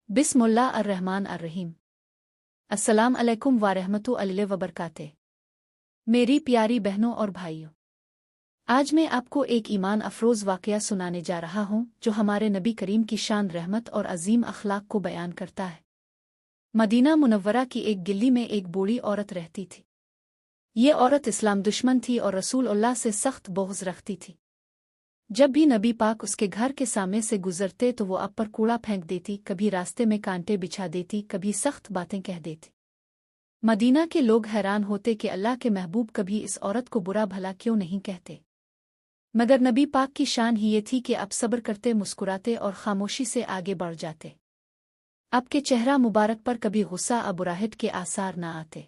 बिस्मिल्लाह अर्रहमान अर्रहीम। अस्सलाम अलैकुम वारहमतुल्लाहि वबरकातुहू। मेरी प्यारी बहनों और भाइयों, आज मैं आपको एक ईमान अफरोज़ वाक़या सुनाने जा रहा हूँ जो हमारे नबी करीम की शान, रहमत और अजीम अखलाक को बयान करता है। मदीना मुनव्वरा की एक गिल्ली में एक बूढ़ी औरत रहती थी। ये औरत इस्लाम दुश्मन थी और रसूलुल्लाह से सख्त बोग़्ज़ रखती थी। जब भी नबी पाक उसके घर के सामने से गुजरते तो वो आप पर कूड़ा फेंक देती, कभी रास्ते में कांटे बिछा देती, कभी सख्त बातें कह देती। मदीना के लोग हैरान होते कि अल्लाह के महबूब कभी इस औरत को बुरा भला क्यों नहीं कहते, मगर नबी पाक की शान ही ये थी कि आप सब्र करते, मुस्कुराते और खामोशी से आगे बढ़ जाते। आपके चेहरा मुबारक पर कभी गुस्सा या बुराहट के आसार न आते।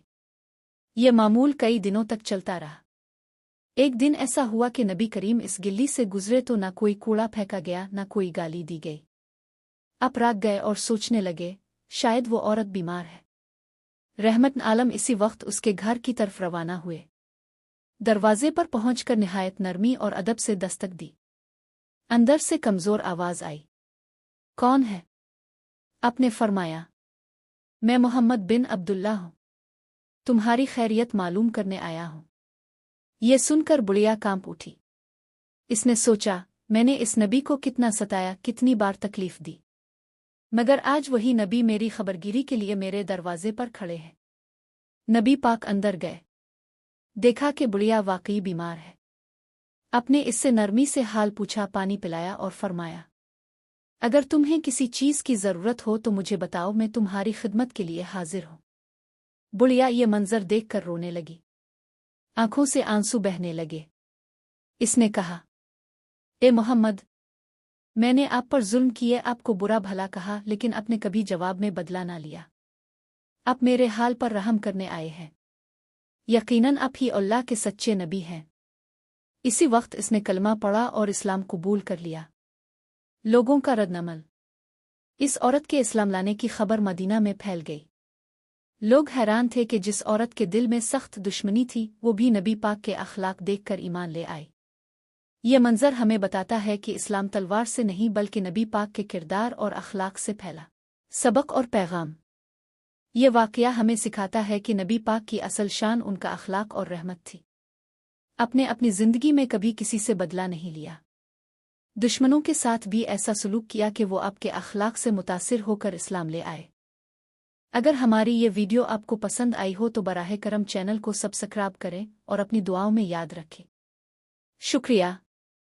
ये मामूल कई दिनों तक चलता रहा। एक दिन ऐसा हुआ कि नबी करीम इस गिल्ली से गुजरे तो न कोई कूड़ा फेंका गया, न कोई गाली दी गई। आप राग गए और सोचने लगे, शायद वो औरत बीमार है। रहमत आलम इसी वक्त उसके घर की तरफ रवाना हुए। दरवाजे पर पहुंचकर निहायत नरमी और अदब से दस्तक दी। अंदर से कमजोर आवाज आई, कौन है? आपने फरमाया, मैं मोहम्मद बिन अब्दुल्ला हूँ, तुम्हारी खैरियत मालूम करने आया हूँ। ये सुनकर बुढ़िया कांप उठी। इसने सोचा, मैंने इस नबी को कितना सताया, कितनी बार तकलीफ दी, मगर आज वही नबी मेरी खबरगिरी के लिए मेरे दरवाजे पर खड़े हैं। नबी पाक अंदर गए, देखा कि बुढ़िया वाकई बीमार है। अपने इससे नरमी से हाल पूछा, पानी पिलाया और फरमाया, अगर तुम्हें किसी चीज की जरूरत हो तो मुझे बताओ, मैं तुम्हारी खिदमत के लिए हाजिर हूं। बुढ़िया ये मंजर देखकर रोने लगी, आंखों से आंसू बहने लगे। इसने कहा, ए मोहम्मद, मैंने आप पर जुल्म किए, आपको बुरा भला कहा, लेकिन आपने कभी जवाब में बदला ना लिया। आप मेरे हाल पर रहम करने आए हैं। यकीनन आप ही अल्लाह के सच्चे नबी हैं। इसी वक्त इसने कलमा पढ़ा और इस्लाम कबूल कर लिया। लोगों का रद्दअमल। इस औरत के इस्लाम लाने की खबर मदीना में फैल गई। लोग हैरान थे कि जिस औरत के दिल में सख्त दुश्मनी थी वो भी नबी पाक के अखलाक देखकर ईमान ले आई। ये मंजर हमें बताता है कि इस्लाम तलवार से नहीं बल्कि नबी पाक के किरदार और अखलाक से फैला। सबक और पैगाम। ये वाकया हमें सिखाता है कि नबी पाक की असल शान उनका अखलाक और रहमत थी। आपने अपनी जिंदगी में कभी किसी से बदला नहीं लिया। दुश्मनों के साथ भी ऐसा सलूक किया कि वो आपके अखलाक से मुतासिर होकर इस्लाम ले आए। अगर हमारी ये वीडियो आपको पसंद आई हो तो बराह करम चैनल को सब्सक्राइब करें और अपनी दुआओं में याद रखें। शुक्रिया।